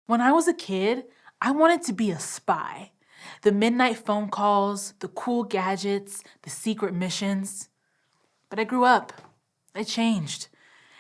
When I was a kid, I wanted to be a spy. The midnight phone calls, the cool gadgets, the secret missions. But I grew up. I changed.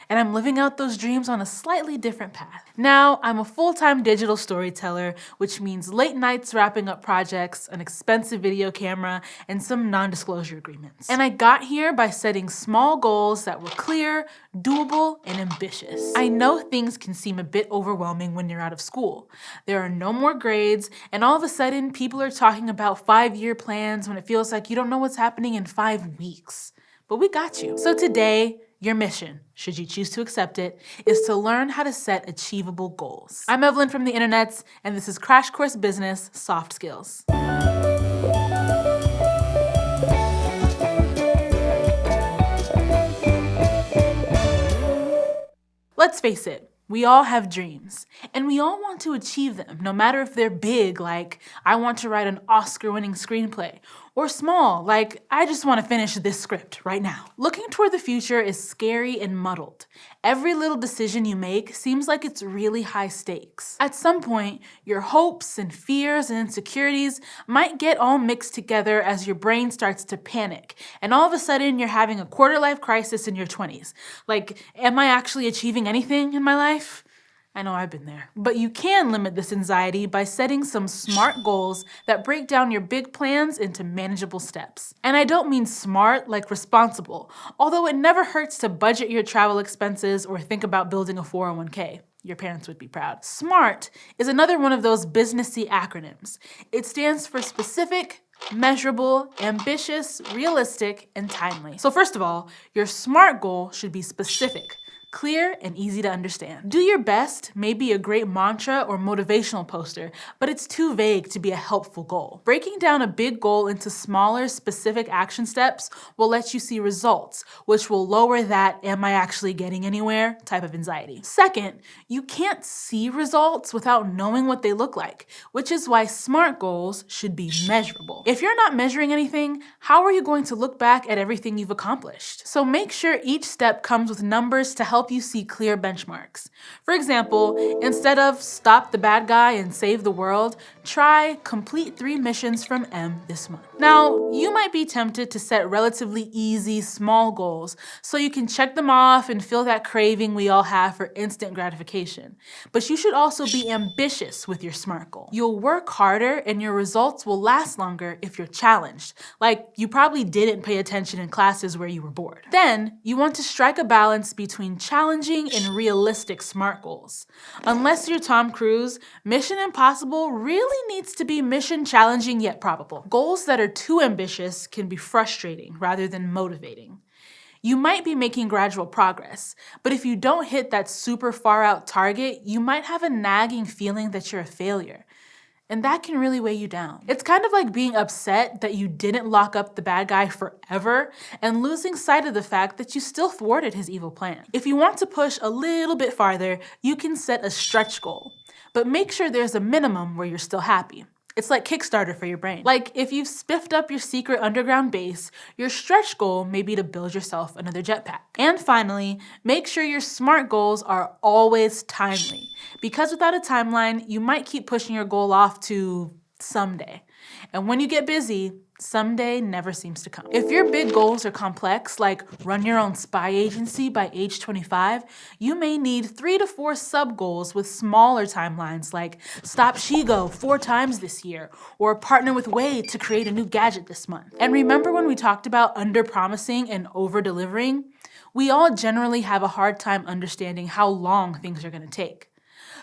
And I'm living out those dreams on a slightly different path. Now, I'm a full-time digital storyteller, which means late nights wrapping up projects, an expensive video camera, and some non-disclosure agreements. And I got here by setting small goals that were clear, doable, and ambitious. I know things can seem a bit overwhelming when you're out of school. There are no more grades, and all of a sudden, people are talking about 5-year plans when it feels like you don't know what's happening in 5 weeks. But we got you. So today, your mission, should you choose to accept it, is to learn how to set achievable goals. I'm Evelyn from the internets, and this is Crash Course Business Soft Skills. Let's face it, we all have dreams, and we all want to achieve them, no matter if they're big, like I want to write an Oscar-winning screenplay, or small, like I just want to finish this script right now. Looking toward the future is scary and muddled. Every little decision you make seems like it's really high stakes. At some point, your hopes and fears and insecurities might get all mixed together as your brain starts to panic, and all of a sudden you're having a quarter-life crisis in your 20s. Like, am I actually achieving anything in my life? I know I've been there. But you can limit this anxiety by setting some smart goals that break down your big plans into manageable steps. And I don't mean smart like responsible, although it never hurts to budget your travel expenses or think about building a 401k. Your parents would be proud. SMART is another one of those businessy acronyms. It stands for specific, measurable, ambitious, realistic, and timely. So first of all, your SMART goal should be specific, clear, and easy to understand. Do your best may be a great mantra or motivational poster, but it's too vague to be a helpful goal. Breaking down a big goal into smaller, specific action steps will let you see results, which will lower that "am I actually getting anywhere" type of anxiety. Second, you can't see results without knowing what they look like, which is why SMART goals should be measurable. If you're not measuring anything, how are you going to look back at everything you've accomplished? So make sure each step comes with numbers to help you see clear benchmarks. For example, instead of stop the bad guy and save the world, try complete 3 missions from M this month. Now, you might be tempted to set relatively easy, small goals so you can check them off and feel that craving we all have for instant gratification. But you should also be ambitious with your SMART goal. You'll work harder and your results will last longer if you're challenged, like you probably didn't pay attention in classes where you were bored. Then, you want to strike a balance between challenging and realistic SMART goals. Unless you're Tom Cruise, Mission Impossible really needs to be mission challenging yet probable. Goals that are too ambitious can be frustrating rather than motivating. You might be making gradual progress, but if you don't hit that super far out target, you might have a nagging feeling that you're a failure. And that can really weigh you down. It's kind of like being upset that you didn't lock up the bad guy forever and losing sight of the fact that you still thwarted his evil plan. If you want to push a little bit farther, you can set a stretch goal, but make sure there's a minimum where you're still happy. It's like Kickstarter for your brain. Like if you've spiffed up your secret underground base, your stretch goal may be to build yourself another jetpack. And finally, make sure your SMART goals are always timely. Because without a timeline, you might keep pushing your goal off to someday. And when you get busy, someday never seems to come. If your big goals are complex, like run your own spy agency by age 25, you may need 3 to 4 sub-goals with smaller timelines, like stop Shigo 4 times this year, or partner with Wode to create a new gadget this month. And remember when we talked about under-promising and over-delivering? We all generally have a hard time understanding how long things are going to take.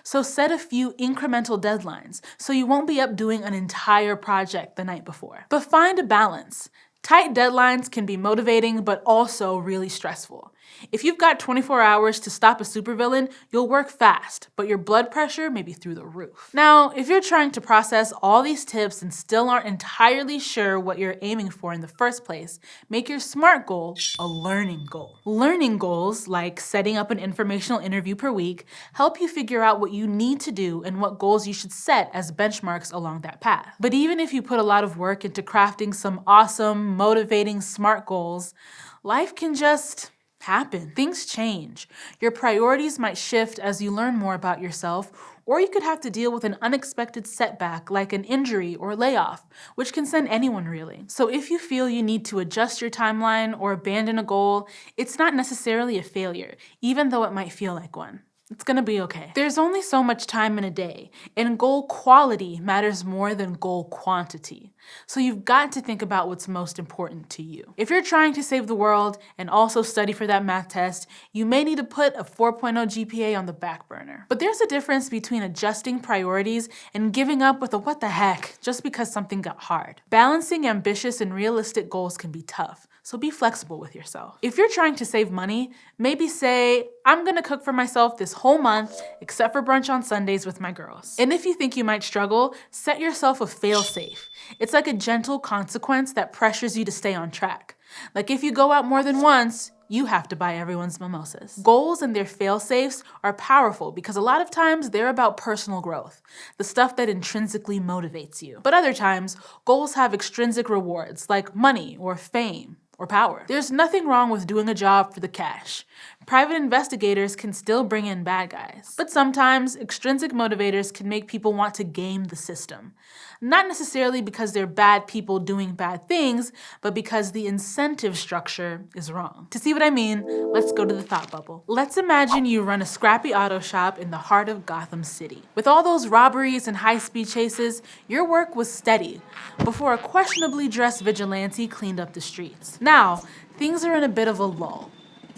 So set a few incremental deadlines so you won't be up doing an entire project the night before. But find a balance. Tight deadlines can be motivating, but also really stressful. If you've got 24 hours to stop a supervillain, you'll work fast, but your blood pressure may be through the roof. Now, if you're trying to process all these tips and still aren't entirely sure what you're aiming for in the first place, make your SMART goal a learning goal. Learning goals, like setting up an informational interview per week, help you figure out what you need to do and what goals you should set as benchmarks along that path. But even if you put a lot of work into crafting some awesome, motivating SMART goals, life can just happen. Things change. Your priorities might shift as you learn more about yourself, or you could have to deal with an unexpected setback like an injury or layoff, which can send anyone reeling. So if you feel you need to adjust your timeline or abandon a goal, it's not necessarily a failure, even though it might feel like one. It's gonna be okay. There's only so much time in a day, and goal quality matters more than goal quantity. So you've got to think about what's most important to you. If you're trying to save the world and also study for that math test, you may need to put a 4.0 GPA on the back burner. But there's a difference between adjusting priorities and giving up with a what the heck just because something got hard. Balancing ambitious and realistic goals can be tough, so be flexible with yourself. If you're trying to save money, maybe say, I'm gonna cook for myself this whole month, except for brunch on Sundays with my girls. And if you think you might struggle, set yourself a fail-safe. It's like a gentle consequence that pressures you to stay on track. Like if you go out more than once, you have to buy everyone's mimosas. Goals and their fail-safes are powerful because a lot of times they're about personal growth, the stuff that intrinsically motivates you. But other times, goals have extrinsic rewards like money or fame or power. There's nothing wrong with doing a job for the cash. Private investigators can still bring in bad guys. But sometimes, extrinsic motivators can make people want to game the system. Not necessarily because they're bad people doing bad things, but because the incentive structure is wrong. To see what I mean, let's go to the thought bubble. Let's imagine you run a scrappy auto shop in the heart of Gotham City. With all those robberies and high-speed chases, your work was steady before a questionably dressed vigilante cleaned up the streets. Now, things are in a bit of a lull.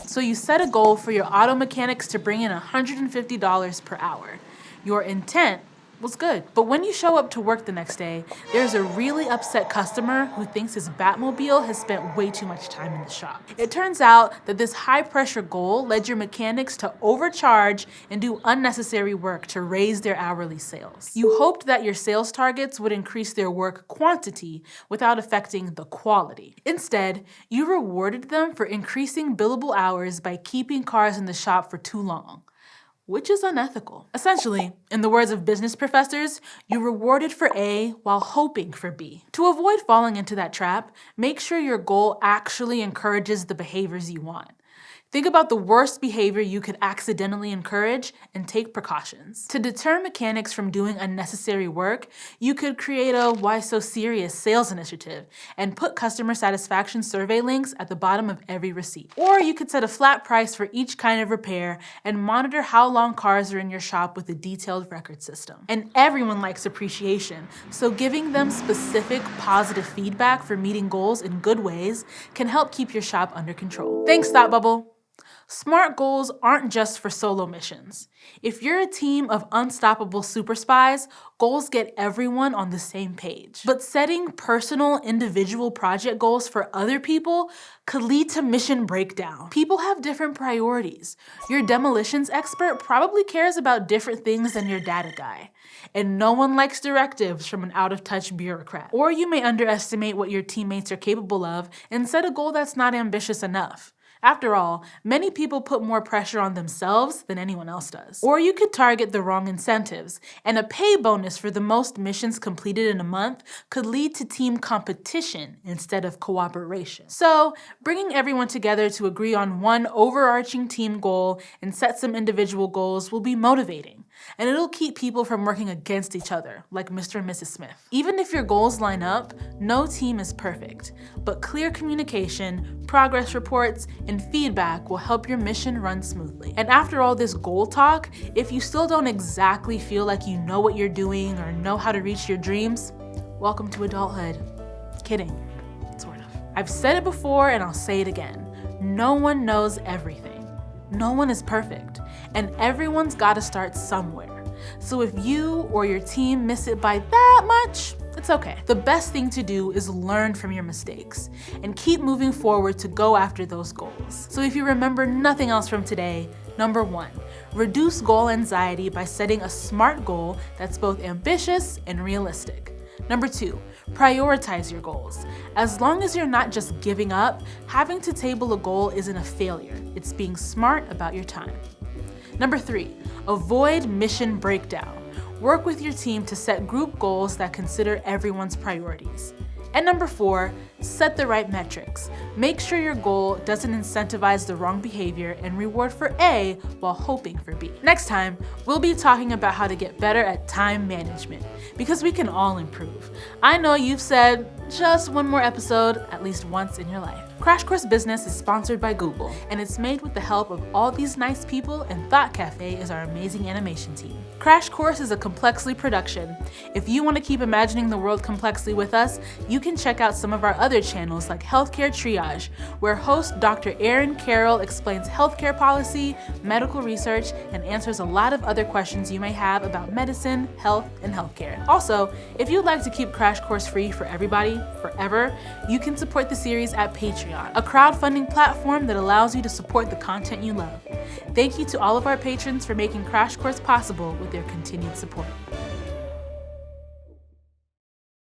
So you set a goal for your auto mechanics to bring in $150 per hour. Your intent was good. But when you show up to work the next day, there's a really upset customer who thinks his Batmobile has spent way too much time in the shop. It turns out that this high-pressure goal led your mechanics to overcharge and do unnecessary work to raise their hourly sales. You hoped that your sales targets would increase their work quantity without affecting the quality. Instead, you rewarded them for increasing billable hours by keeping cars in the shop for too long, which is unethical. Essentially, in the words of business professors, you rewarded for A while hoping for B. To avoid falling into that trap, make sure your goal actually encourages the behaviors you want. Think about the worst behavior you could accidentally encourage and take precautions. To deter mechanics from doing unnecessary work, you could create a Why So Serious sales initiative and put customer satisfaction survey links at the bottom of every receipt. Or you could set a flat price for each kind of repair and monitor how long cars are in your shop with a detailed record system. And everyone likes appreciation, so giving them specific positive feedback for meeting goals in good ways can help keep your shop under control. Thanks, Thought Bubble. Smart goals aren't just for solo missions. If you're a team of unstoppable super spies, goals get everyone on the same page. But setting personal, individual project goals for other people could lead to mission breakdown. People have different priorities. Your demolitions expert probably cares about different things than your data guy. And no one likes directives from an out-of-touch bureaucrat. Or you may underestimate what your teammates are capable of and set a goal that's not ambitious enough. After all, many people put more pressure on themselves than anyone else does. Or you could target the wrong incentives, and a pay bonus for the most missions completed in a month could lead to team competition instead of cooperation. So, bringing everyone together to agree on one overarching team goal and set some individual goals will be motivating, and it'll keep people from working against each other, like Mr. and Mrs. Smith. Even if your goals line up, no team is perfect, but clear communication, progress reports, and feedback will help your mission run smoothly. And after all this goal talk, if you still don't exactly feel like you know what you're doing or know how to reach your dreams, welcome to adulthood. Kidding, sort of. I've said it before and I'll say it again. No one knows everything. No one is perfect, and everyone's gotta start somewhere. So if you or your team miss it by that much, it's okay. The best thing to do is learn from your mistakes and keep moving forward to go after those goals. So if you remember nothing else from today, number 1, reduce goal anxiety by setting a SMART goal that's both ambitious and realistic. Number 2, prioritize your goals. As long as you're not just giving up, having to table a goal isn't a failure. It's being smart about your time. Number 3, avoid mission breakdown. Work with your team to set group goals that consider everyone's priorities. And number 4, set the right metrics. Make sure your goal doesn't incentivize the wrong behavior and reward for A while hoping for B. Next time, we'll be talking about how to get better at time management, because we can all improve. I know you've said just one more episode at least once in your life. Crash Course Business is sponsored by Google, and it's made with the help of all these nice people, and Thought Cafe is our amazing animation team. Crash Course is a Complexly production. If you want to keep imagining the world complexly with us, you can check out some of our other channels like Healthcare Triage, where host Dr. Erin Carroll explains healthcare policy, medical research, and answers a lot of other questions you may have about medicine, health, and healthcare. Also, if you'd like to keep Crash Course free for everybody, forever, you can support the series at Patreon, a crowdfunding platform that allows you to support the content you love. Thank you to all of our patrons for making Crash Course possible with their continued support.